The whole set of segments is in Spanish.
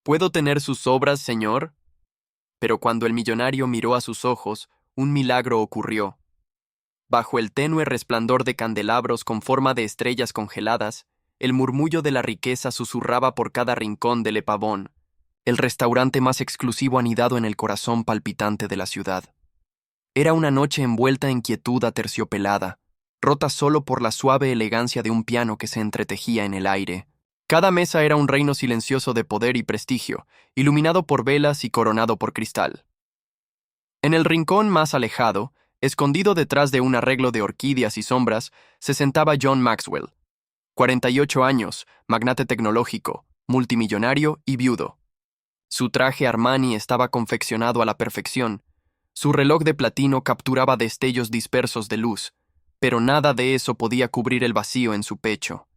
¿Puedo tener sus obras, señor? Pero cuando el millonario miró a sus ojos, un milagro ocurrió. Bajo el tenue resplandor de candelabros con forma de estrellas congeladas, el murmullo de la riqueza susurraba por cada rincón de Le Pavón, el restaurante más exclusivo anidado en el corazón palpitante de la ciudad. Era una noche envuelta en quietud aterciopelada, rota solo por la suave elegancia de un piano que se entretejía en el aire. Cada mesa era un reino silencioso de poder y prestigio, iluminado por velas y coronado por cristal. En el rincón más alejado, escondido detrás de un arreglo de orquídeas y sombras, se sentaba John Maxwell. 48 años, magnate tecnológico, multimillonario y viudo. Su traje Armani estaba confeccionado a la perfección. Su reloj de platino capturaba destellos dispersos de luz, pero nada de eso podía cubrir el vacío en su pecho.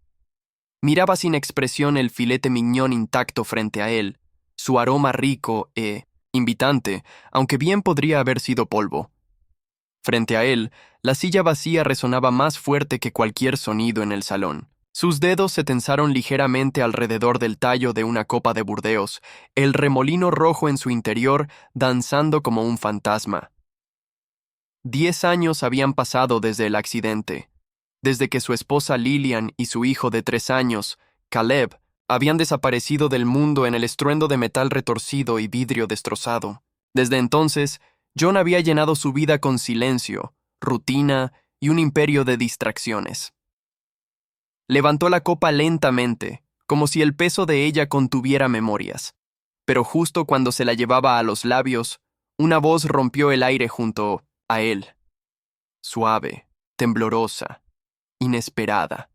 Miraba sin expresión el filete mignon intacto frente a él, su aroma rico e invitante, aunque bien podría haber sido polvo. Frente a él, la silla vacía resonaba más fuerte que cualquier sonido en el salón. Sus dedos se tensaron ligeramente alrededor del tallo de una copa de Burdeos, el remolino rojo en su interior danzando como un fantasma. 10 años habían pasado desde el accidente, desde que su esposa Lillian y su hijo de 3 años, Caleb, habían desaparecido del mundo en el estruendo de metal retorcido y vidrio destrozado. Desde entonces, John había llenado su vida con silencio, rutina y un imperio de distracciones. Levantó la copa lentamente, como si el peso de ella contuviera memorias. Pero justo cuando se la llevaba a los labios, una voz rompió el aire junto a él. Suave, temblorosa, inesperada.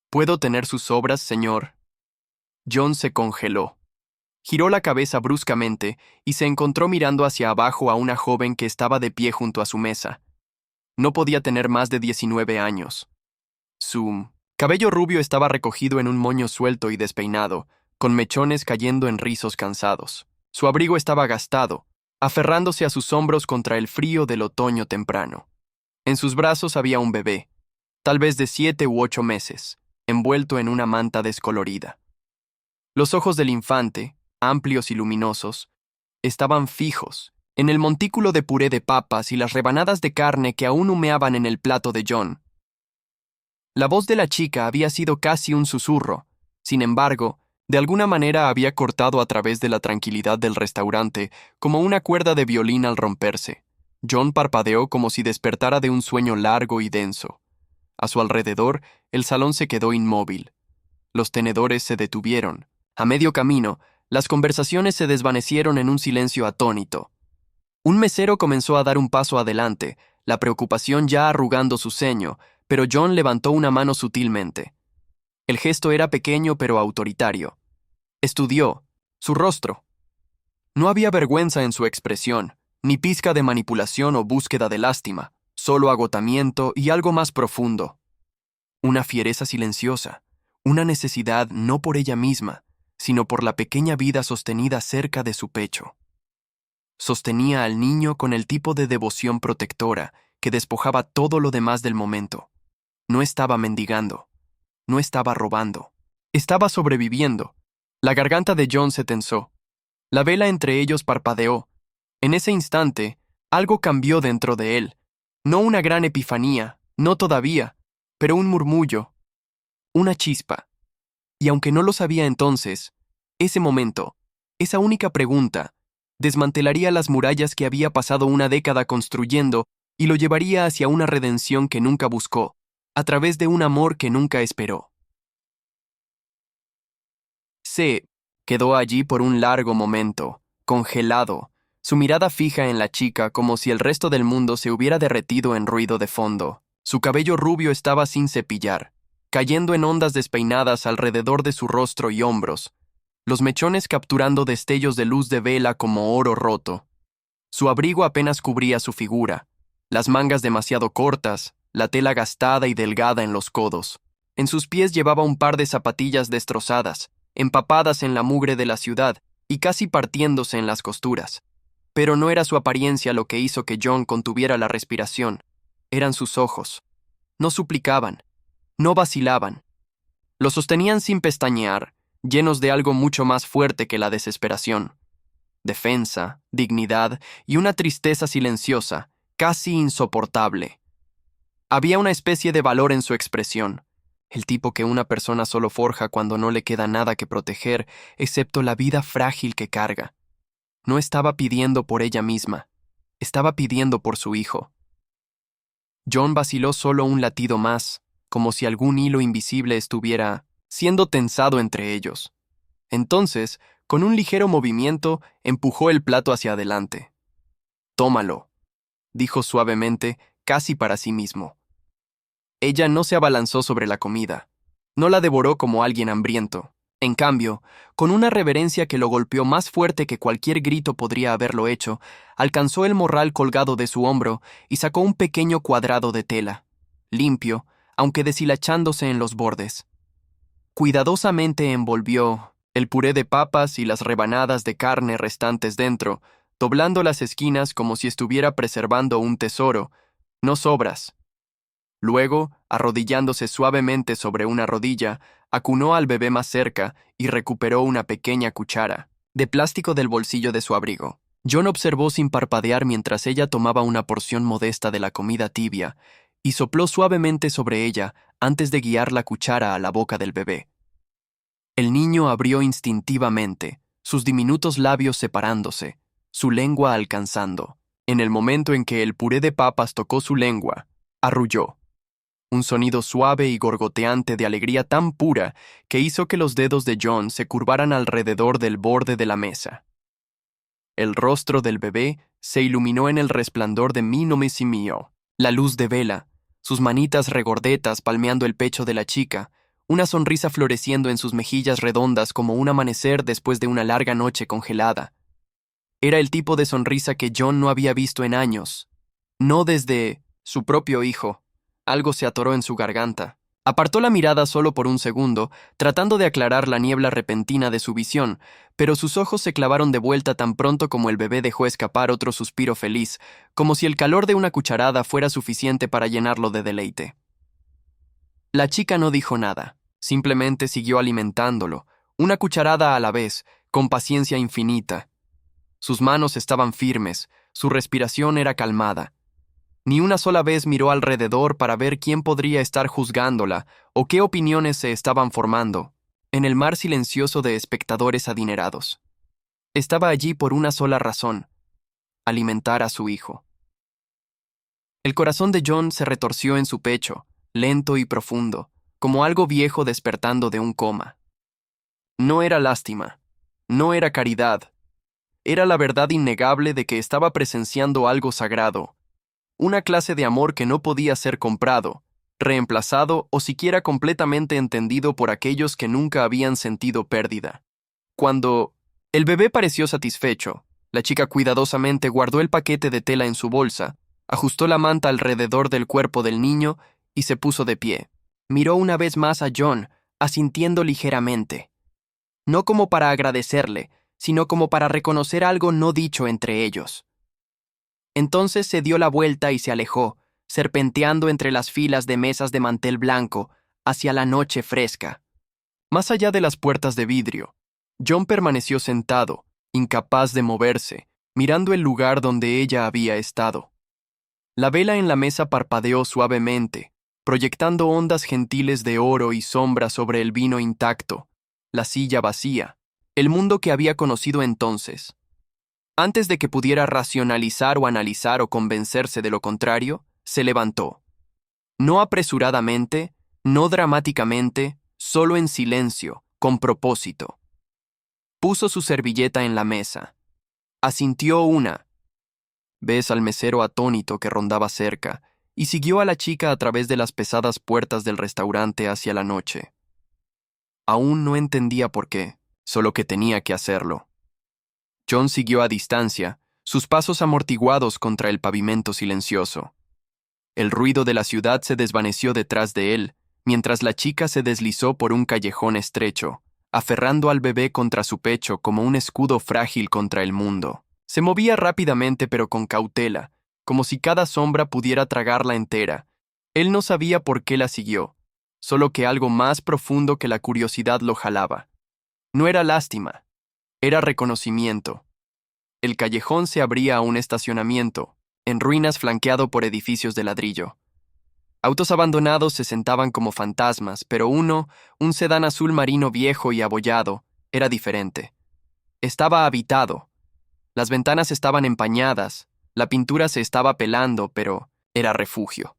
¿Puedo tener sus obras, señor? John se congeló. Giró la cabeza bruscamente y se encontró mirando hacia abajo a una joven que estaba de pie junto a su mesa. No podía tener más de 19 años. Su cabello rubio estaba recogido en un moño suelto y despeinado, con mechones cayendo en rizos cansados. Su abrigo estaba gastado, aferrándose a sus hombros contra el frío del otoño temprano. En sus brazos había un bebé, tal vez de 7 u 8 meses, envuelto en una manta descolorida. Los ojos del infante, amplios y luminosos, estaban fijos en el montículo de puré de papas y las rebanadas de carne que aún humeaban en el plato de John. La voz de la chica había sido casi un susurro. Sin embargo, de alguna manera había cortado a través de la tranquilidad del restaurante, como una cuerda de violín al romperse. John parpadeó como si despertara de un sueño largo y denso. A su alrededor, el salón se quedó inmóvil. Los tenedores se detuvieron. A medio camino, las conversaciones se desvanecieron en un silencio atónito. Un mesero comenzó a dar un paso adelante, la preocupación ya arrugando su ceño, pero John levantó una mano sutilmente. El gesto era pequeño pero autoritario. Estudió su rostro. No había vergüenza en su expresión, ni pizca de manipulación o búsqueda de lástima, solo agotamiento y algo más profundo. Una fiereza silenciosa, una necesidad no por ella misma, sino por la pequeña vida sostenida cerca de su pecho. Sostenía al niño con el tipo de devoción protectora que despojaba todo lo demás del momento. No estaba mendigando, no estaba robando, estaba sobreviviendo. La garganta de John se tensó. La vela entre ellos parpadeó. En ese instante, algo cambió dentro de él. No una gran epifanía, no todavía, pero un murmullo, una chispa. Y aunque no lo sabía entonces, ese momento, esa única pregunta, desmantelaría las murallas que había pasado una década construyendo y lo llevaría hacia una redención que nunca buscó, a través de un amor que nunca esperó. Se quedó allí por un largo momento, congelado, su mirada fija en la chica como si el resto del mundo se hubiera derretido en ruido de fondo. Su cabello rubio estaba sin cepillar, cayendo en ondas despeinadas alrededor de su rostro y hombros, los mechones capturando destellos de luz de vela como oro roto. Su abrigo apenas cubría su figura, las mangas demasiado cortas, la tela gastada y delgada en los codos. En sus pies llevaba un par de zapatillas destrozadas, empapadas en la mugre de la ciudad y casi partiéndose en las costuras. Pero no era su apariencia lo que hizo que John contuviera la respiración. Eran sus ojos. No suplicaban, no vacilaban. Lo sostenían sin pestañear, llenos de algo mucho más fuerte que la desesperación. Defensa, dignidad y una tristeza silenciosa, casi insoportable. Había una especie de valor en su expresión, el tipo que una persona solo forja cuando no le queda nada que proteger, excepto la vida frágil que carga. No estaba pidiendo por ella misma, estaba pidiendo por su hijo. John vaciló solo un latido más, como si algún hilo invisible estuviera siendo tensado entre ellos. Entonces, con un ligero movimiento, empujó el plato hacia adelante. «Tómalo», dijo suavemente, casi para sí mismo. Ella no se abalanzó sobre la comida. No la devoró como alguien hambriento. En cambio, con una reverencia que lo golpeó más fuerte que cualquier grito podría haberlo hecho, alcanzó el morral colgado de su hombro y sacó un pequeño cuadrado de tela, limpio, aunque deshilachándose en los bordes. Cuidadosamente envolvió el puré de papas y las rebanadas de carne restantes dentro, doblando las esquinas como si estuviera preservando un tesoro, no sobras. Luego, arrodillándose suavemente sobre una rodilla, acunó al bebé más cerca y recuperó una pequeña cuchara, de plástico del bolsillo de su abrigo. John observó sin parpadear mientras ella tomaba una porción modesta de la comida tibia y sopló suavemente sobre ella antes de guiar la cuchara a la boca del bebé. El niño abrió instintivamente, sus diminutos labios separándose, su lengua alcanzando. En el momento en que el puré de papas tocó su lengua, arrulló. Un sonido suave y gorgoteante de alegría tan pura que hizo que los dedos de John se curvaran alrededor del borde de la mesa. El rostro del bebé se iluminó en el resplandor de Mí, la luz de vela, sus manitas regordetas palmeando el pecho de la chica, una sonrisa floreciendo en sus mejillas redondas como un amanecer después de una larga noche congelada. Era el tipo de sonrisa que John no había visto en años, no desde su propio hijo. Algo se atoró en su garganta. Apartó la mirada solo por un segundo, tratando de aclarar la niebla repentina de su visión, pero sus ojos se clavaron de vuelta tan pronto como el bebé dejó escapar otro suspiro feliz, como si el calor de una cucharada fuera suficiente para llenarlo de deleite. La chica no dijo nada, simplemente siguió alimentándolo, una cucharada a la vez, con paciencia infinita. Sus manos estaban firmes, su respiración era calmada. Ni una sola vez miró alrededor para ver quién podría estar juzgándola o qué opiniones se estaban formando, en el mar silencioso de espectadores adinerados. Estaba allí por una sola razón: alimentar a su hijo. El corazón de John se retorció en su pecho, lento y profundo, como algo viejo despertando de un coma. No era lástima, no era caridad, era la verdad innegable de que estaba presenciando algo sagrado, una clase de amor que no podía ser comprado, reemplazado o siquiera completamente entendido por aquellos que nunca habían sentido pérdida. Cuando el bebé pareció satisfecho, la chica cuidadosamente guardó el paquete de tela en su bolsa, ajustó la manta alrededor del cuerpo del niño y se puso de pie. Miró una vez más a John, asintiendo ligeramente. No como para agradecerle, sino como para reconocer algo no dicho entre ellos. Entonces se dio la vuelta y se alejó, serpenteando entre las filas de mesas de mantel blanco, hacia la noche fresca. Más allá de las puertas de vidrio, John permaneció sentado, incapaz de moverse, mirando el lugar donde ella había estado. La vela en la mesa parpadeó suavemente, proyectando ondas gentiles de oro y sombra sobre el vino intacto, la silla vacía, el mundo que había conocido entonces. Antes de que pudiera racionalizar o analizar o convencerse de lo contrario, se levantó. No apresuradamente, no dramáticamente, solo en silencio, con propósito. Puso su servilleta en la mesa. Asintió una vez al mesero atónito que rondaba cerca y siguió a la chica a través de las pesadas puertas del restaurante hacia la noche. Aún no entendía por qué, solo que tenía que hacerlo. John siguió a distancia, sus pasos amortiguados contra el pavimento silencioso. El ruido de la ciudad se desvaneció detrás de él, mientras la chica se deslizó por un callejón estrecho, aferrando al bebé contra su pecho como un escudo frágil contra el mundo. Se movía rápidamente pero con cautela, como si cada sombra pudiera tragarla entera. Él no sabía por qué la siguió, solo que algo más profundo que la curiosidad lo jalaba. No era lástima, era reconocimiento. El callejón se abría a un estacionamiento, en ruinas flanqueado por edificios de ladrillo. Autos abandonados se sentaban como fantasmas, pero uno, un sedán azul marino viejo y abollado, era diferente. Estaba habitado. Las ventanas estaban empañadas, la pintura se estaba pelando, pero era refugio.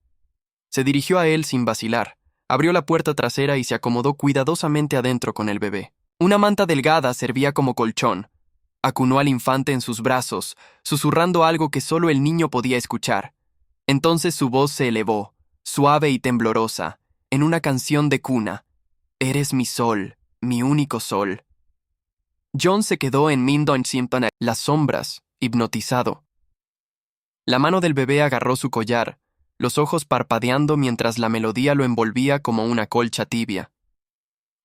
Se dirigió a él sin vacilar, abrió la puerta trasera y se acomodó cuidadosamente adentro con el bebé. Una manta delgada servía como colchón. Acunó al infante en sus brazos, susurrando algo que solo el niño podía escuchar. Entonces su voz se elevó, suave y temblorosa, en una canción de cuna. Eres mi sol, mi único sol. John se quedó en Mindon Simpson, las sombras, hipnotizado. La mano del bebé agarró su collar, los ojos parpadeando mientras la melodía lo envolvía como una colcha tibia.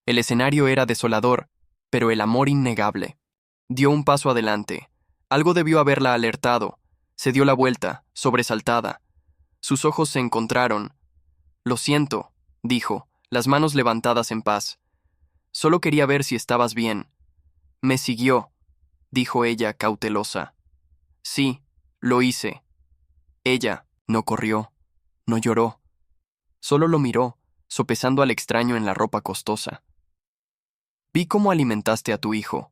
El escenario era desolador, pero el amor innegable. Dio un paso adelante. Algo debió haberla alertado. Se dio la vuelta, sobresaltada. Sus ojos se encontraron. Lo siento, dijo, las manos levantadas en paz. Solo quería ver si estabas bien. Me siguió, dijo ella cautelosa. Sí, lo hice. Ella no corrió, no lloró. Solo lo miró, sopesando al extraño en la ropa costosa. Vi cómo alimentaste a tu hijo,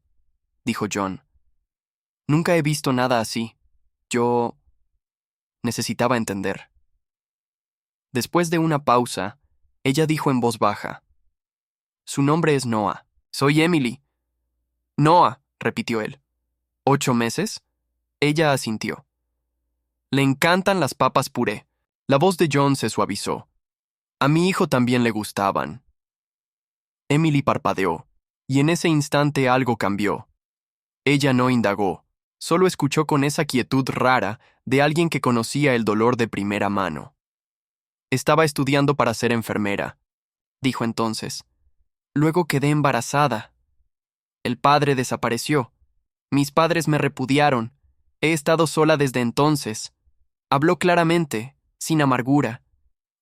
dijo John. Nunca he visto nada así. Yo necesitaba entender. Después de una pausa, ella dijo en voz baja. Su nombre es Noah. Soy Emily. Noah, repitió él. ¿8 meses? Ella asintió. Le encantan las papas puré. La voz de John se suavizó. A mi hijo también le gustaban. Emily parpadeó, y en ese instante algo cambió. Ella no indagó, solo escuchó con esa quietud rara de alguien que conocía el dolor de primera mano. Estaba estudiando para ser enfermera, dijo entonces. Luego quedé embarazada. El padre desapareció. Mis padres me repudiaron. He estado sola desde entonces. Habló claramente, sin amargura.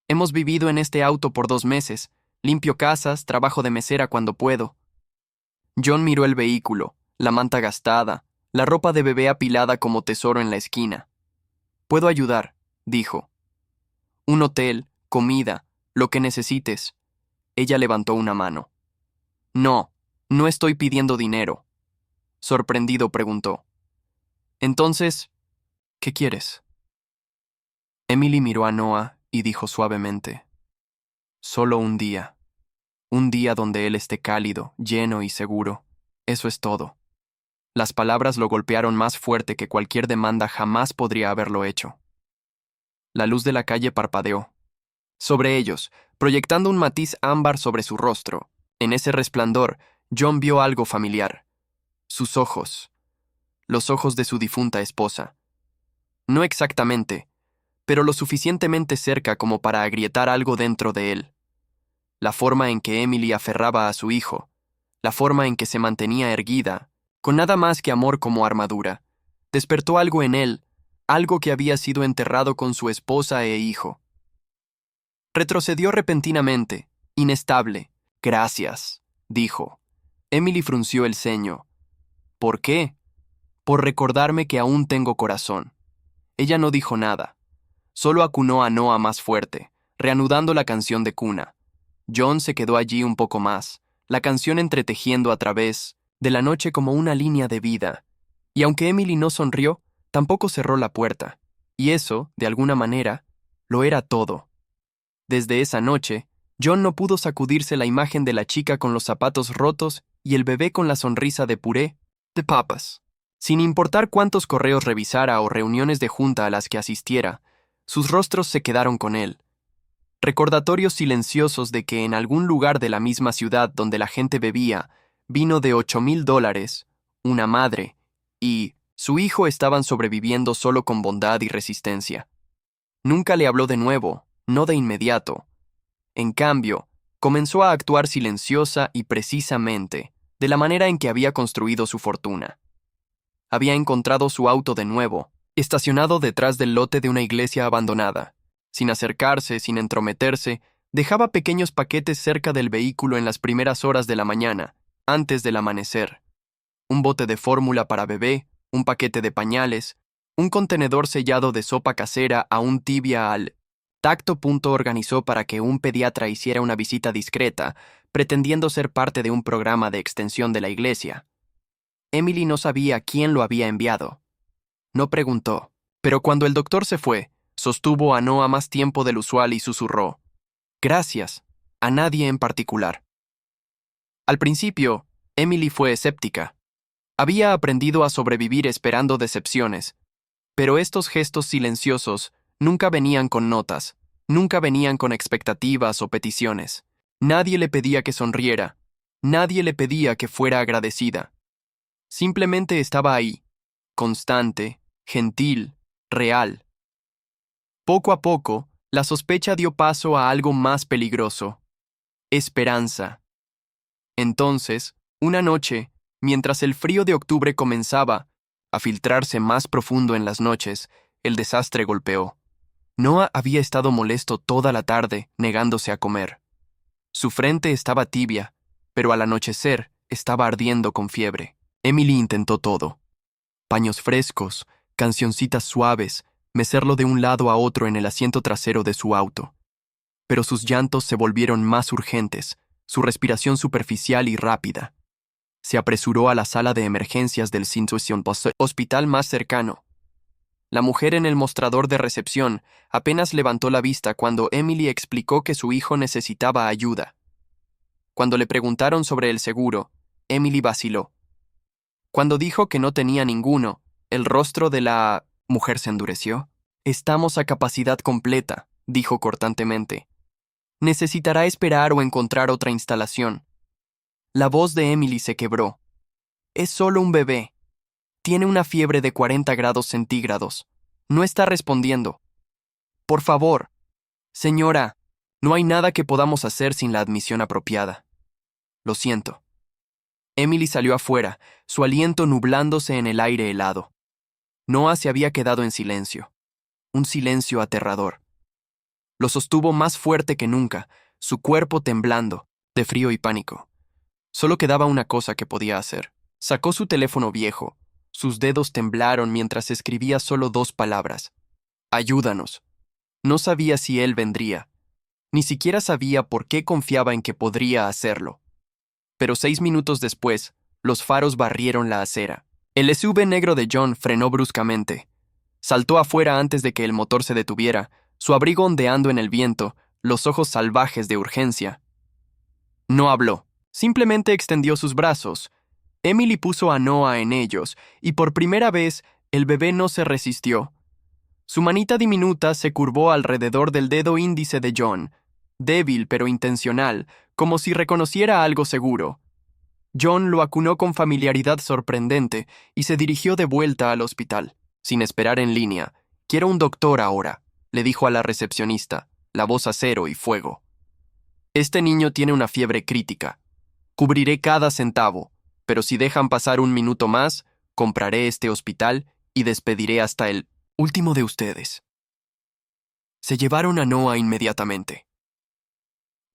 Hemos vivido en este auto por 2 meses. Limpio casas, trabajo de mesera cuando puedo. John miró el vehículo, la manta gastada, la ropa de bebé apilada como tesoro en la esquina. Puedo ayudar, dijo. Un hotel, comida, lo que necesites. Ella levantó una mano. No, no estoy pidiendo dinero. Sorprendido preguntó. Entonces, ¿qué quieres? Emily miró a Noah y dijo suavemente. Solo un día. Un día donde él esté cálido, lleno y seguro. Eso es todo. Las palabras lo golpearon más fuerte que cualquier demanda jamás podría haberlo hecho. La luz de la calle parpadeó. Sobre ellos, proyectando un matiz ámbar sobre su rostro, en ese resplandor, John vio algo familiar. Sus ojos. Los ojos de su difunta esposa. No exactamente, pero lo suficientemente cerca como para agrietar algo dentro de él. La forma en que Emily aferraba a su hijo, la forma en que se mantenía erguida, con nada más que amor como armadura, despertó algo en él, algo que había sido enterrado con su esposa e hijo. Retrocedió repentinamente, inestable. Gracias, dijo. Emily frunció el ceño. ¿Por qué? Por recordarme que aún tengo corazón. Ella no dijo nada. Solo acunó a Noah más fuerte, reanudando la canción de cuna. John se quedó allí un poco más, la canción entretejiendo a través de la noche como una línea de vida. Y aunque Emily no sonrió, tampoco cerró la puerta. Y eso, de alguna manera, lo era todo. Desde esa noche, John no pudo sacudirse la imagen de la chica con los zapatos rotos y el bebé con la sonrisa de puré de papas. Sin importar cuántos correos revisara o reuniones de junta a las que asistiera, sus rostros se quedaron con él. Recordatorios silenciosos de que en algún lugar de la misma ciudad donde la gente bebía, vino de $8,000, una madre, y su hijo estaban sobreviviendo solo con bondad y resistencia. Nunca le habló de nuevo, no de inmediato. En cambio, comenzó a actuar silenciosa y precisamente, de la manera en que había construido su fortuna. Había encontrado su auto de nuevo, estacionado detrás del lote de una iglesia abandonada. Sin acercarse, sin entrometerse, dejaba pequeños paquetes cerca del vehículo en las primeras horas de la mañana, antes del amanecer. Un bote de fórmula para bebé, un paquete de pañales, un contenedor sellado de sopa casera aún tibia al tacto. Organizó para que un pediatra hiciera una visita discreta, pretendiendo ser parte de un programa de extensión de la iglesia. Emily no sabía quién lo había enviado. No preguntó, pero cuando el doctor se fue, sostuvo a Noah más tiempo del usual y susurró: «Gracias, a nadie en particular». Al principio, Emily fue escéptica. Había aprendido a sobrevivir esperando decepciones, pero estos gestos silenciosos nunca venían con notas, nunca venían con expectativas o peticiones. Nadie le pedía que sonriera, nadie le pedía que fuera agradecida. Simplemente estaba ahí, constante, gentil, real. Poco a poco, la sospecha dio paso a algo más peligroso: esperanza. Entonces, una noche, mientras el frío de octubre comenzaba a filtrarse más profundo en las noches, el desastre golpeó. Noah había estado molesto toda la tarde, negándose a comer. Su frente estaba tibia, pero al anochecer estaba ardiendo con fiebre. Emily intentó todo: paños frescos, cancioncitas suaves, mecerlo de un lado a otro en el asiento trasero de su auto. Pero sus llantos se volvieron más urgentes, su respiración superficial y rápida. Se apresuró a la sala de emergencias del hospital más cercano. La mujer en el mostrador de recepción apenas levantó la vista cuando Emily explicó que su hijo necesitaba ayuda. Cuando le preguntaron sobre el seguro, Emily vaciló. Cuando dijo que no tenía ninguno, el rostro de la mujer se endureció. «Estamos a capacidad completa», dijo cortantemente. «Necesitará esperar o encontrar otra instalación». La voz de Emily se quebró. «Es solo un bebé. Tiene una fiebre de 40 grados centígrados. No está respondiendo. Por favor, señora, no hay nada que podamos hacer sin la admisión apropiada. Lo siento». Emily salió afuera, su aliento nublándose en el aire helado. Noah se había quedado en silencio. Un silencio aterrador. Lo sostuvo más fuerte que nunca, su cuerpo temblando, de frío y pánico. Solo quedaba una cosa que podía hacer. Sacó su teléfono viejo. Sus dedos temblaron mientras escribía solo 2 palabras: «Ayúdanos». No sabía si él vendría. Ni siquiera sabía por qué confiaba en que podría hacerlo. Pero 6 minutos después, los faros barrieron la acera. El SUV negro de John frenó bruscamente. Saltó afuera antes de que el motor se detuviera, su abrigo ondeando en el viento, los ojos salvajes de urgencia. No habló. Simplemente extendió sus brazos. Emily puso a Noah en ellos, y por primera vez el bebé no se resistió. Su manita diminuta se curvó alrededor del dedo índice de John, débil pero intencional, como si reconociera algo seguro. John lo acunó con familiaridad sorprendente y se dirigió de vuelta al hospital, sin esperar en línea. «Quiero un doctor ahora», le dijo a la recepcionista, la voz acero y fuego. «Este niño tiene una fiebre crítica. Cubriré cada centavo, pero si dejan pasar 1 minuto más, compraré este hospital y despediré hasta el último de ustedes». Se llevaron a Noah inmediatamente.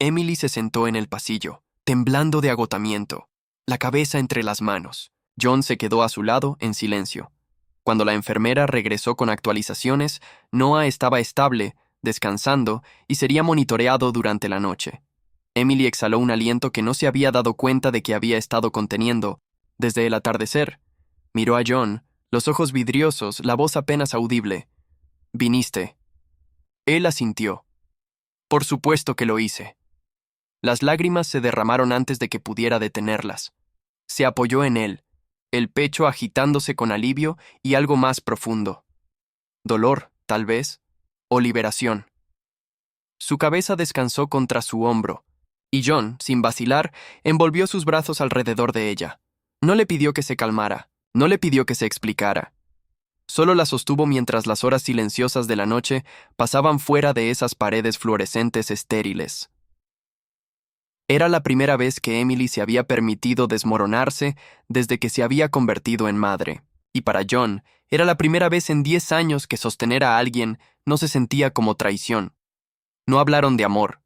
Emily se sentó en el pasillo, temblando de agotamiento, la cabeza entre las manos. John se quedó a su lado en silencio. Cuando la enfermera regresó con actualizaciones, Noah estaba estable, descansando y sería monitoreado durante la noche. Emily exhaló un aliento que no se había dado cuenta de que había estado conteniendo desde el atardecer. Miró a John, los ojos vidriosos, la voz apenas audible. «¿Viniste?» Él asintió. «Por supuesto que lo hice». Las lágrimas se derramaron antes de que pudiera detenerlas. Se apoyó en él, el pecho agitándose con alivio y algo más profundo. Dolor, tal vez, o liberación. Su cabeza descansó contra su hombro, y John, sin vacilar, envolvió sus brazos alrededor de ella. No le pidió que se calmara, no le pidió que se explicara. Solo la sostuvo mientras las horas silenciosas de la noche pasaban fuera de esas paredes fluorescentes estériles. Era la primera vez que Emily se había permitido desmoronarse desde que se había convertido en madre, y para John era la primera vez en 10 años que sostener a alguien no se sentía como traición. No hablaron de amor.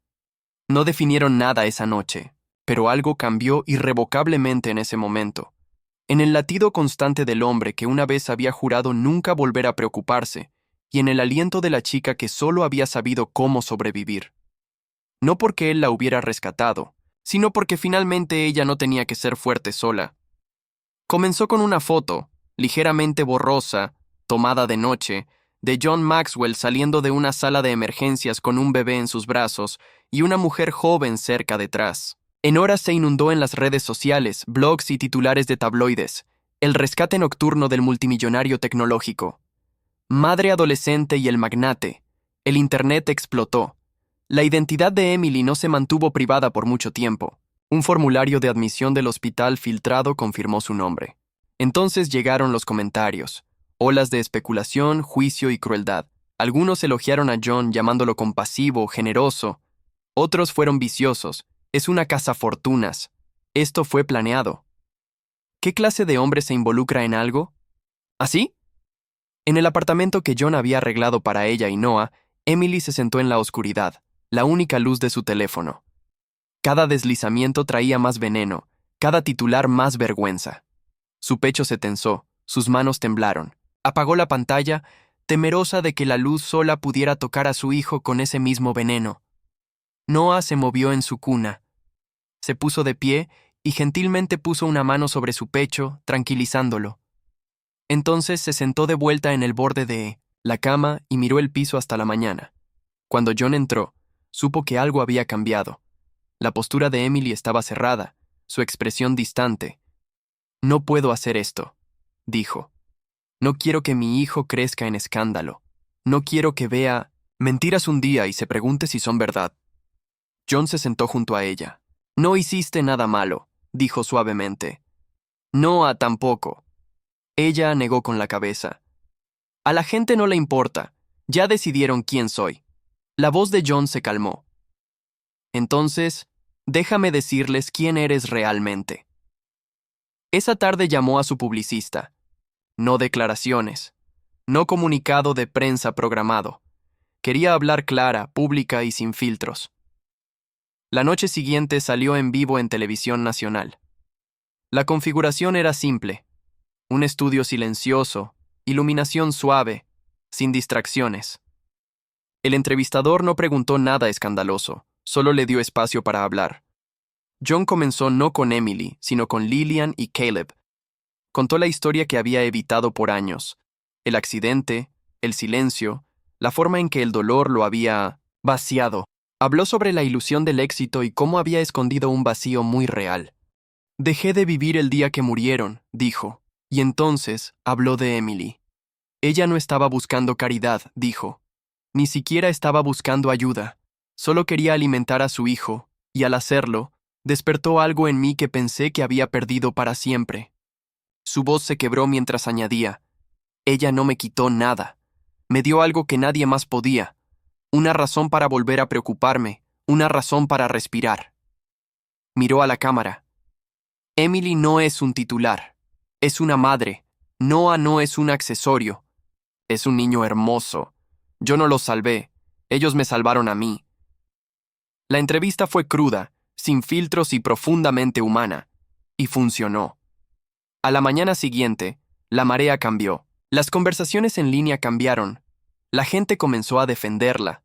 No definieron nada esa noche, Pero algo cambió irrevocablemente en ese momento. En el latido constante del hombre que una vez había jurado nunca volver a preocuparse, y en el aliento de la chica que solo había sabido cómo sobrevivir. No porque él la hubiera rescatado, sino porque finalmente ella no tenía que ser fuerte sola. Comenzó con una foto, ligeramente borrosa, tomada de noche, de John Maxwell saliendo de una sala de emergencias con un bebé en sus brazos y una mujer joven cerca detrás. En horas se inundó en las redes sociales, blogs y titulares de tabloides. El rescate nocturno del multimillonario tecnológico. Madre adolescente y el magnate. El Internet explotó. La identidad de Emily no se mantuvo privada por mucho tiempo. Un formulario de admisión del hospital filtrado confirmó su nombre. Entonces llegaron los comentarios. Olas de especulación, juicio y crueldad. Algunos elogiaron a John llamándolo compasivo, generoso. Otros fueron viciosos. Es una cazafortunas. Esto fue planeado. ¿Qué clase de hombre se involucra en algo? ¿Así? En el apartamento que John había arreglado para ella y Noah, Emily se sentó en la oscuridad, la única luz de su teléfono. Cada deslizamiento traía más veneno, cada titular más vergüenza. Su pecho se tensó, sus manos temblaron. Apagó la pantalla, temerosa de que la luz sola pudiera tocar a su hijo con ese mismo veneno. Noah se movió en su cuna. Se puso de pie y gentilmente puso una mano sobre su pecho, tranquilizándolo. Entonces se sentó de vuelta en el borde de la cama y miró el piso hasta la mañana. Cuando John entró, supo que algo había cambiado. La postura de Emily estaba cerrada, su expresión distante. «No puedo hacer esto», dijo. «No quiero que mi hijo crezca en escándalo. No quiero que vea mentiras un día y se pregunte si son verdad». John se sentó junto a ella. «No hiciste nada malo», dijo suavemente. «Noah tampoco». Ella negó con la cabeza. «A la gente no le importa. Ya decidieron quién soy». La voz de John se calmó. «Entonces, déjame decirles quién eres realmente». Esa tarde llamó a su publicista. No declaraciones. No comunicado de prensa programado. Quería hablar clara, pública y sin filtros. La noche siguiente salió en vivo en televisión nacional. La configuración era simple. Un estudio silencioso, iluminación suave, sin distracciones. El entrevistador no preguntó nada escandaloso, solo le dio espacio para hablar. John comenzó no con Emily, sino con Lillian y Caleb. Contó la historia que había evitado por años, el accidente, el silencio, la forma en que el dolor lo había vaciado. Habló sobre la ilusión del éxito y cómo había escondido un vacío muy real. «Dejé de vivir el día que murieron», dijo, y entonces habló de Emily. «Ella no estaba buscando caridad», dijo. «Ni siquiera estaba buscando ayuda. Solo quería alimentar a su hijo, y al hacerlo, despertó algo en mí que pensé que había perdido para siempre». Su voz se quebró mientras añadía, «Ella no me quitó nada. Me dio algo que nadie más podía. Una razón para volver a preocuparme, una razón para respirar». Miró a la cámara. «Emily no es un titular. Es una madre. Noah no es un accesorio. Es un niño hermoso. Yo no los salvé. Ellos me salvaron a mí». La entrevista fue cruda, sin filtros y profundamente humana. Y funcionó. A la mañana siguiente, la marea cambió. Las conversaciones en línea cambiaron. La gente comenzó a defenderla.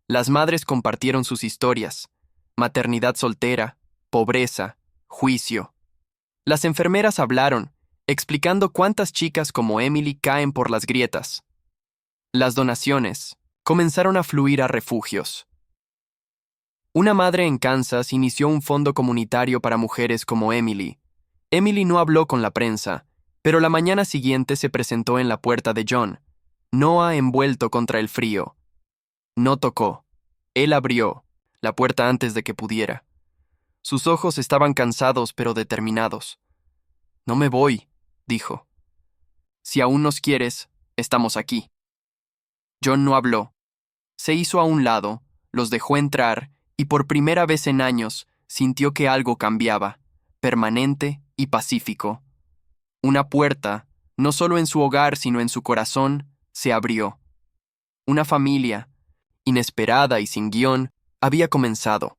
Las madres compartieron sus historias. Maternidad soltera, pobreza, juicio. Las enfermeras hablaron, explicando cuántas chicas como Emily caen por las grietas. Las donaciones comenzaron a fluir a refugios. Una madre en Kansas inició un fondo comunitario para mujeres como Emily. Emily no habló con la prensa, pero la mañana siguiente se presentó en la puerta de John, Noah envuelto contra el frío. No tocó. Él abrió la puerta antes de que pudiera. Sus ojos estaban cansados pero determinados. «No me voy», dijo. «Si aún nos quieres, estamos aquí». John no habló. Se hizo a un lado, los dejó entrar y por primera vez en años sintió que algo cambiaba, permanente y pacífico. Una puerta, no solo en su hogar sino en su corazón, se abrió. Una familia, inesperada y sin guión, había comenzado.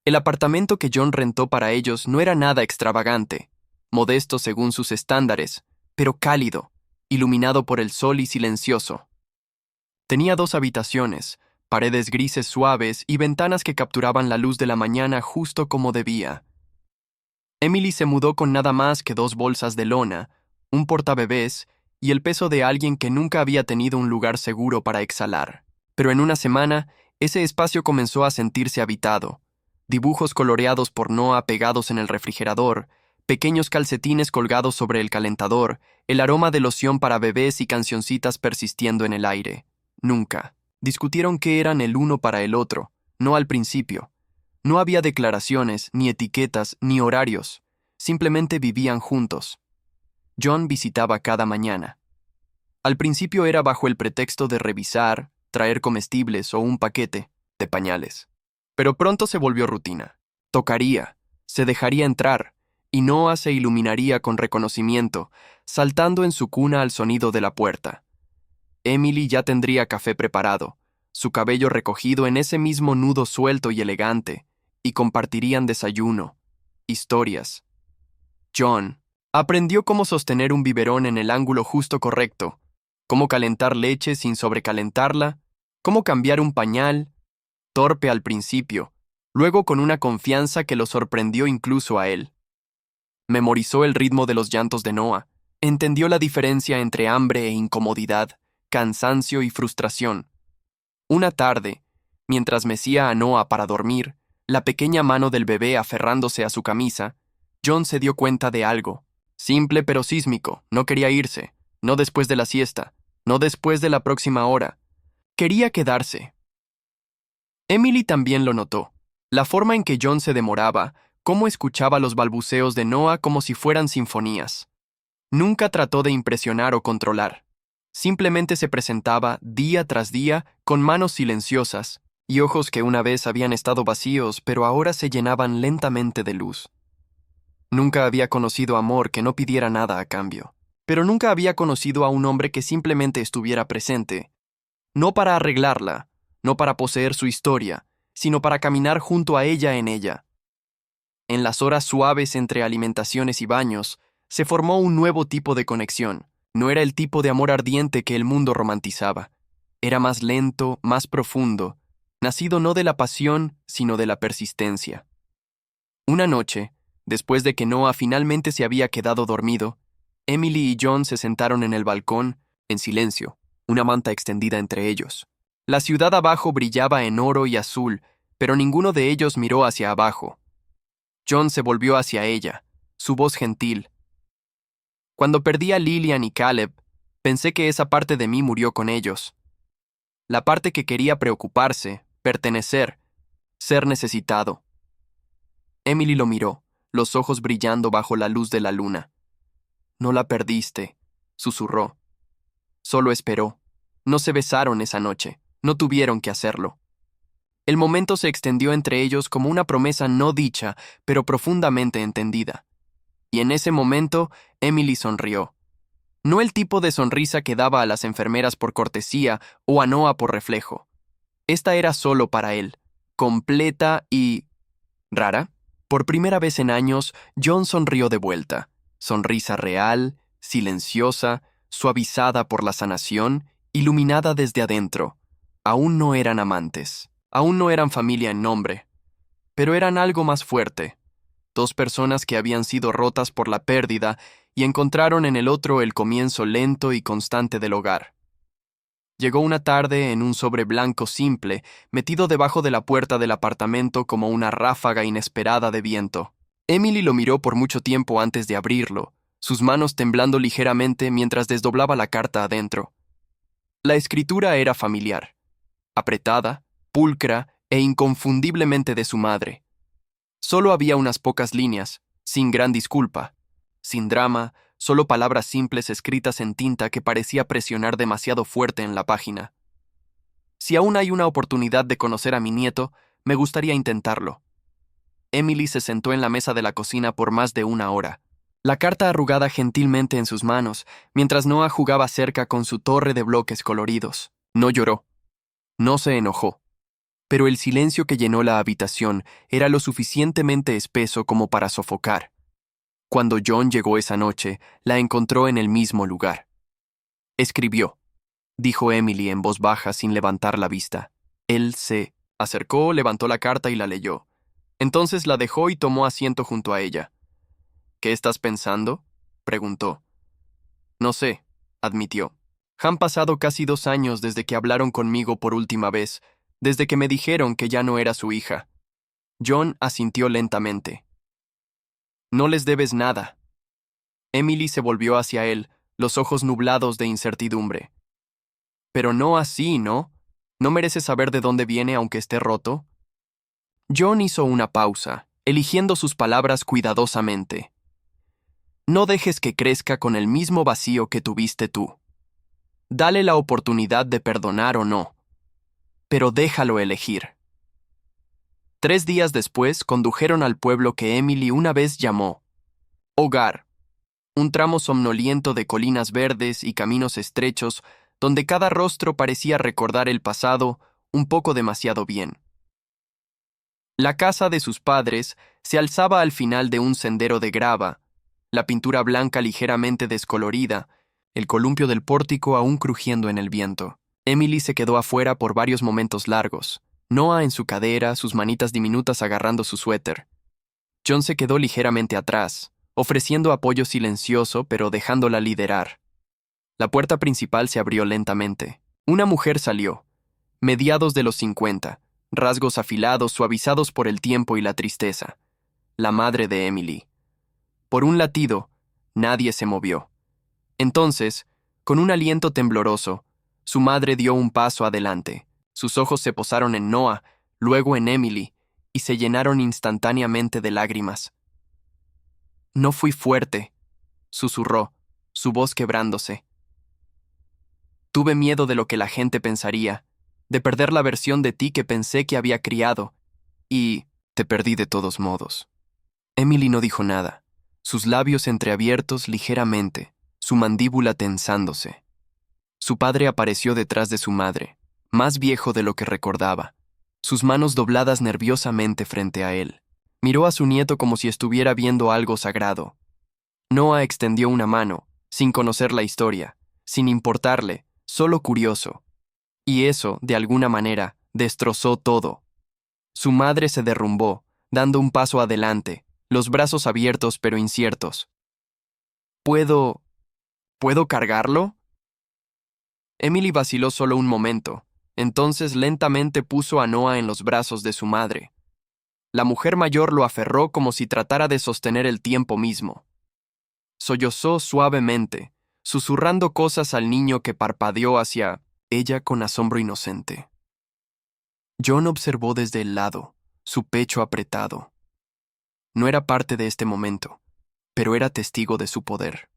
El apartamento que John rentó para ellos no era nada extravagante, modesto según sus estándares, pero cálido, iluminado por el sol y silencioso. Tenía 2 habitaciones, paredes grises suaves y ventanas que capturaban la luz de la mañana justo como debía. Emily se mudó con nada más que 2 bolsas de lona, un portabebés y el peso de alguien que nunca había tenido un lugar seguro para exhalar. Pero en una semana, ese espacio comenzó a sentirse habitado. Dibujos coloreados por Noah pegados en el refrigerador, pequeños calcetines colgados sobre el calentador, el aroma de loción para bebés y cancioncitas persistiendo en el aire. Nunca. Discutieron qué eran el uno para el otro, no al principio. No había declaraciones, ni etiquetas, ni horarios. Simplemente vivían juntos. John visitaba cada mañana. Al principio era bajo el pretexto de revisar, traer comestibles o un paquete de pañales. Pero pronto se volvió rutina. Tocaría, se dejaría entrar, y Noah se iluminaría con reconocimiento, saltando en su cuna al sonido de la puerta. Emily ya tendría café preparado, su cabello recogido en ese mismo nudo suelto y elegante, y compartirían desayuno, historias. John aprendió cómo sostener un biberón en el ángulo justo correcto, cómo calentar leche sin sobrecalentarla, cómo cambiar un pañal, torpe al principio, luego con una confianza que lo sorprendió incluso a él. Memorizó el ritmo de los llantos de Noah, entendió la diferencia entre hambre e incomodidad, cansancio y frustración. Una tarde, mientras mecía a Noah para dormir, la pequeña mano del bebé aferrándose a su camisa, John se dio cuenta de algo. Simple pero sísmico, no quería irse, no después de la siesta, no después de la próxima hora. Quería quedarse. Emily también lo notó. La forma en que John se demoraba, cómo escuchaba los balbuceos de Noah como si fueran sinfonías. Nunca trató de impresionar o controlar. Simplemente se presentaba día tras día con manos silenciosas y ojos que una vez habían estado vacíos pero ahora se llenaban lentamente de luz. Nunca había conocido amor que no pidiera nada a cambio, pero nunca había conocido a un hombre que simplemente estuviera presente, no para arreglarla, no para poseer su historia, sino para caminar junto a ella en ella. En las horas suaves entre alimentaciones y baños, se formó un nuevo tipo de conexión. No era el tipo de amor ardiente que el mundo romantizaba. Era más lento, más profundo, nacido no de la pasión, sino de la persistencia. Una noche, después de que Noah finalmente se había quedado dormido, Emily y John se sentaron en el balcón, en silencio, una manta extendida entre ellos. La ciudad abajo brillaba en oro y azul, pero ninguno de ellos miró hacia abajo. John se volvió hacia ella, su voz gentil. Cuando perdí a Lillian y Caleb, pensé que esa parte de mí murió con ellos. La parte que quería preocuparse, pertenecer, ser necesitado. Emily lo miró, los ojos brillando bajo la luz de la luna. No la perdiste, susurró. Solo esperó. No se besaron esa noche, no tuvieron que hacerlo. El momento se extendió entre ellos como una promesa no dicha, pero profundamente entendida. Y en ese momento, Emily sonrió. No el tipo de sonrisa que daba a las enfermeras por cortesía o a Noah por reflejo. Esta era solo para él, completa y... ¿rara? Por primera vez en años, John sonrió de vuelta. Sonrisa real, silenciosa, suavizada por la sanación, iluminada desde adentro. Aún no eran amantes, aún no eran familia en nombre, pero eran algo más fuerte. 2 personas que habían sido rotas por la pérdida y encontraron en el otro el comienzo lento y constante del hogar. Llegó una tarde en un sobre blanco simple, metido debajo de la puerta del apartamento como una ráfaga inesperada de viento. Emily lo miró por mucho tiempo antes de abrirlo, sus manos temblando ligeramente mientras desdoblaba la carta adentro. La escritura era familiar, apretada, pulcra e inconfundiblemente de su madre. Solo había unas pocas líneas, sin gran disculpa, sin drama, solo palabras simples escritas en tinta que parecía presionar demasiado fuerte en la página. Si aún hay una oportunidad de conocer a mi nieto, me gustaría intentarlo. Emily se sentó en la mesa de la cocina por más de 1 hora, la carta arrugada gentilmente en sus manos, mientras Noah jugaba cerca con su torre de bloques coloridos. No lloró. No se enojó. pero el silencio que llenó la habitación era lo suficientemente espeso como para sofocar. Cuando John llegó esa noche, la encontró en el mismo lugar. Escribió, dijo Emily en voz baja sin levantar la vista. Él se acercó, levantó la carta y la leyó. Entonces la dejó y tomó asiento junto a ella. ¿Qué estás pensando?, preguntó. No sé, admitió. Han pasado casi 2 años desde que hablaron conmigo por última vez, desde que me dijeron que ya no era su hija. John asintió lentamente. No les debes nada. Emily se volvió hacia él, los ojos nublados de incertidumbre. Pero no así, ¿no? ¿No mereces saber de dónde viene aunque esté roto? John hizo una pausa, eligiendo sus palabras cuidadosamente. No dejes que crezca con el mismo vacío que tuviste tú. Dale la oportunidad de perdonar o no, pero déjalo elegir. 3 días después condujeron al pueblo que Emily una vez llamó Hogar, un tramo somnoliento de colinas verdes y caminos estrechos donde cada rostro parecía recordar el pasado un poco demasiado bien. La casa de sus padres se alzaba al final de un sendero de grava, la pintura blanca ligeramente descolorida, el columpio del pórtico aún crujiendo en el viento. Emily se quedó afuera por varios momentos largos, Noah en su cadera, sus manitas diminutas agarrando su suéter. John se quedó ligeramente atrás, ofreciendo apoyo silencioso pero dejándola liderar. La puerta principal se abrió lentamente. Una mujer salió, mediados de los 50, rasgos afilados suavizados por el tiempo y la tristeza. La madre de Emily. Por un latido, nadie se movió. Entonces, con un aliento tembloroso, su madre dio un paso adelante. Sus ojos se posaron en Noah, luego en Emily, y se llenaron instantáneamente de lágrimas. No fui fuerte, susurró, su voz quebrándose. Tuve miedo de lo que la gente pensaría, de perder la versión de ti que pensé que había criado, y te perdí de todos modos. Emily no dijo nada, sus labios entreabiertos ligeramente, su mandíbula tensándose. Su padre apareció detrás de su madre, más viejo de lo que recordaba, sus manos dobladas nerviosamente frente a él. Miró a su nieto como si estuviera viendo algo sagrado. Noah extendió una mano, sin conocer la historia, sin importarle, solo curioso. Y eso, de alguna manera, destrozó todo. Su madre se derrumbó, dando un paso adelante, los brazos abiertos pero inciertos. ¿Puedo cargarlo? Emily vaciló solo un momento, entonces lentamente puso a Noah en los brazos de su madre. La mujer mayor lo aferró como si tratara de sostener el tiempo mismo. Sollozó suavemente, susurrando cosas al niño que parpadeó hacia ella con asombro inocente. John observó desde el lado, su pecho apretado. No era parte de este momento, pero era testigo de su poder.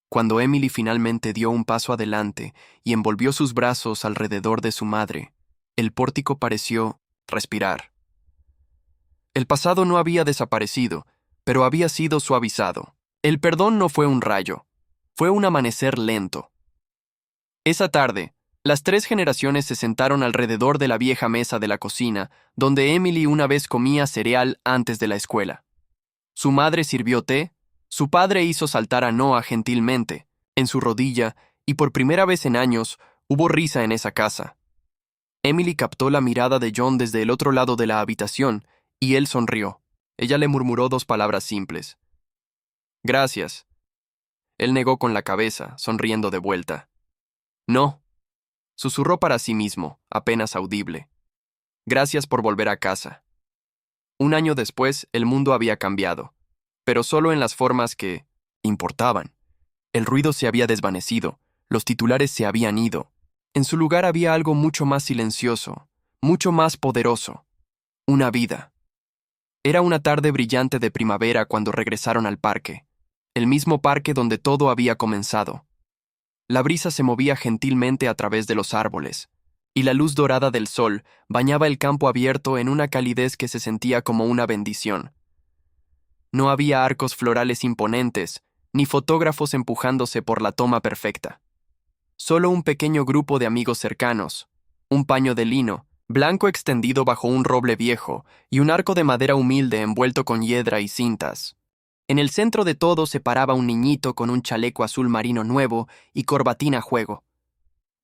Cuando Emily finalmente dio un paso adelante y envolvió sus brazos alrededor de su madre, el pórtico pareció respirar. El pasado no había desaparecido, pero había sido suavizado. El perdón no fue un rayo, fue un amanecer lento. Esa tarde, las 3 generaciones se sentaron alrededor de la vieja mesa de la cocina, donde Emily una vez comía cereal antes de la escuela. Su madre sirvió té, su padre hizo saltar a Noah gentilmente, en su rodilla, y por primera vez en años hubo risa en esa casa. Emily captó la mirada de John desde el otro lado de la habitación, y él sonrió. Ella le murmuró 2 palabras simples. Gracias. Él negó con la cabeza, sonriendo de vuelta. No. Susurró para sí mismo, apenas audible. Gracias por volver a casa. 1 año después, el mundo había cambiado, pero solo en las formas que importaban. El ruido se había desvanecido, los titulares se habían ido. En su lugar había algo mucho más silencioso, mucho más poderoso. Una vida. Era una tarde brillante de primavera cuando regresaron al parque, el mismo parque donde todo había comenzado. La brisa se movía gentilmente a través de los árboles, y la luz dorada del sol bañaba el campo abierto en una calidez que se sentía como una bendición. No había arcos florales imponentes, ni fotógrafos empujándose por la toma perfecta. Solo un pequeño grupo de amigos cercanos, un paño de lino, blanco extendido bajo un roble viejo y un arco de madera humilde envuelto con hiedra y cintas. En el centro de todo se paraba un niñito con un chaleco azul marino nuevo y corbatín a juego.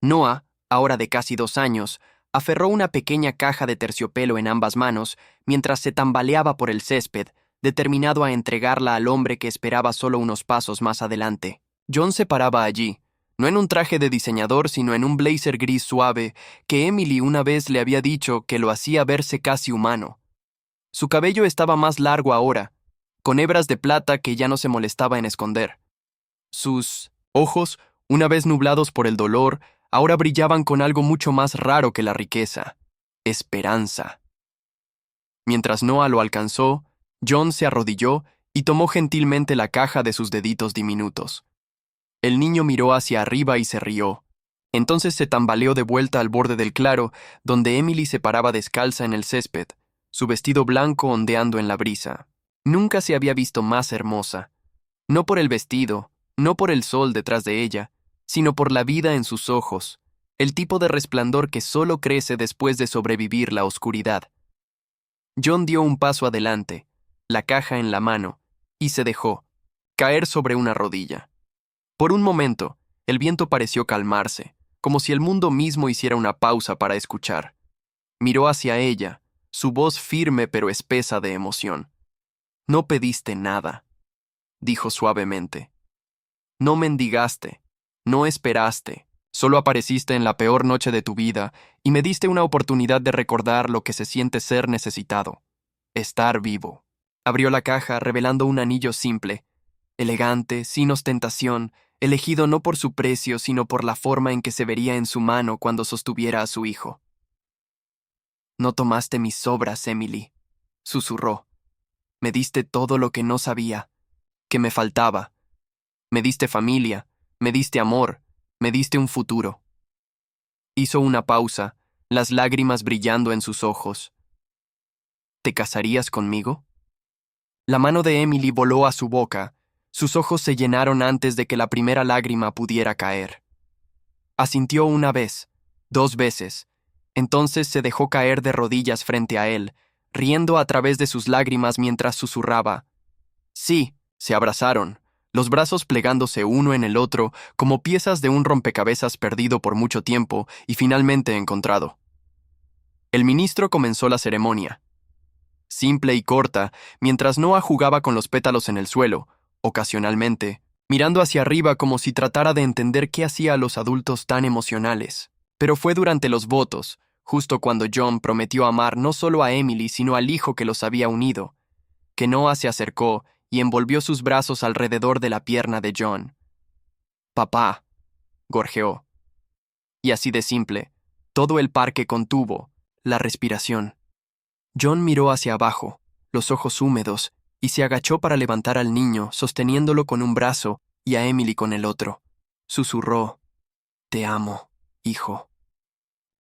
Noah, ahora de casi 2 años, aferró una pequeña caja de terciopelo en ambas manos mientras se tambaleaba por el césped, determinado a entregarla al hombre que esperaba solo unos pasos más adelante. John se paraba allí, no en un traje de diseñador, sino en un blazer gris suave que Emily una vez le había dicho que lo hacía verse casi humano. Su cabello estaba más largo ahora, con hebras de plata que ya no se molestaba en esconder. Sus ojos, una vez nublados por el dolor, ahora brillaban con algo mucho más raro que la riqueza: esperanza. Mientras Noah lo alcanzó, John se arrodilló y tomó gentilmente la caja de sus deditos diminutos. El niño miró hacia arriba y se rió. Entonces se tambaleó de vuelta al borde del claro, donde Emily se paraba descalza en el césped, su vestido blanco ondeando en la brisa. Nunca se había visto más hermosa. No por el vestido, no por el sol detrás de ella, sino por la vida en sus ojos, el tipo de resplandor que solo crece después de sobrevivir la oscuridad. John dio un paso adelante, la caja en la mano, y se dejó caer sobre una rodilla. Por un momento, el viento pareció calmarse, como si el mundo mismo hiciera una pausa para escuchar. Miró hacia ella, su voz firme pero espesa de emoción. «No pediste nada», dijo suavemente. «No mendigaste, no esperaste, solo apareciste en la peor noche de tu vida y me diste una oportunidad de recordar lo que se siente ser necesitado, estar vivo». Abrió la caja revelando un anillo simple, elegante, sin ostentación, elegido no por su precio, sino por la forma en que se vería en su mano cuando sostuviera a su hijo. «No tomaste mis sobras, Emily», susurró. «Me diste todo lo que no sabía, que me faltaba. Me diste familia, me diste amor, me diste un futuro». Hizo una pausa, las lágrimas brillando en sus ojos. «¿Te casarías conmigo?». La mano de Emily voló a su boca. Sus ojos se llenaron antes de que la primera lágrima pudiera caer. Asintió una vez, 2 veces. Entonces se dejó caer de rodillas frente a él, riendo a través de sus lágrimas mientras susurraba. Sí, se abrazaron, los brazos plegándose uno en el otro como piezas de un rompecabezas perdido por mucho tiempo y finalmente encontrado. El ministro comenzó la ceremonia. Simple y corta, mientras Noah jugaba con los pétalos en el suelo, ocasionalmente, mirando hacia arriba como si tratara de entender qué hacía a los adultos tan emocionales. Pero fue durante los votos, justo cuando John prometió amar no solo a Emily sino al hijo que los había unido, que Noah se acercó y envolvió sus brazos alrededor de la pierna de John. «Papá», gorjeó. Y así de simple, todo el parque contuvo la respiración. John miró hacia abajo, los ojos húmedos, y se agachó para levantar al niño, sosteniéndolo con un brazo y a Emily con el otro. Susurró: «Te amo, hijo».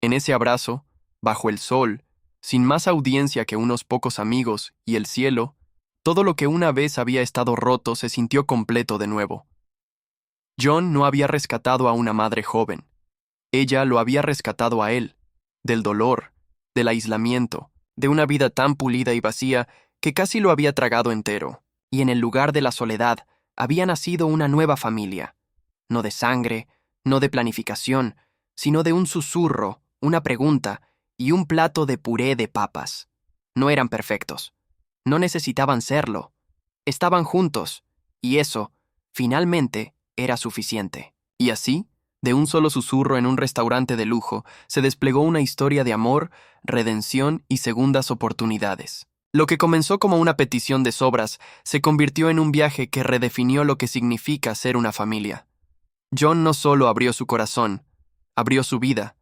En ese abrazo, bajo el sol, sin más audiencia que unos pocos amigos y el cielo, todo lo que una vez había estado roto se sintió completo de nuevo. John no había rescatado a una madre joven. Ella lo había rescatado a él, del dolor, del aislamiento, de una vida tan pulida y vacía que casi lo había tragado entero, y en el lugar de la soledad había nacido una nueva familia, no de sangre, no de planificación, sino de un susurro, una pregunta y un plato de puré de papas. No eran perfectos, no necesitaban serlo, estaban juntos, y eso, finalmente, era suficiente. Y así, de un solo susurro en un restaurante de lujo, se desplegó una historia de amor, redención y segundas oportunidades. Lo que comenzó como una petición de sobras se convirtió en un viaje que redefinió lo que significa ser una familia. John no solo abrió su corazón, abrió su vida.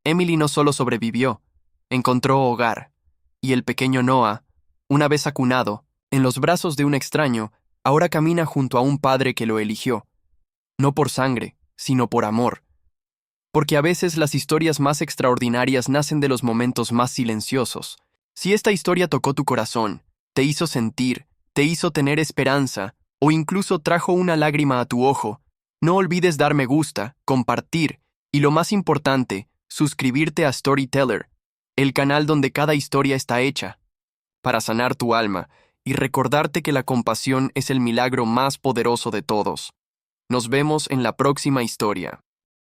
Emily no solo sobrevivió, encontró hogar. Y el pequeño Noah, una vez acunado, en los brazos de un extraño, ahora camina junto a un padre que lo eligió. No por sangre, sino por amor. Porque a veces las historias más extraordinarias nacen de los momentos más silenciosos. Si esta historia tocó tu corazón, te hizo sentir, te hizo tener esperanza, o incluso trajo una lágrima a tu ojo, no olvides dar me gusta, compartir, y lo más importante, suscribirte a Storyteller. el canal donde cada historia está hecha, para sanar tu alma y recordarte que la compasión es el milagro más poderoso de todos. Nos vemos en la próxima historia.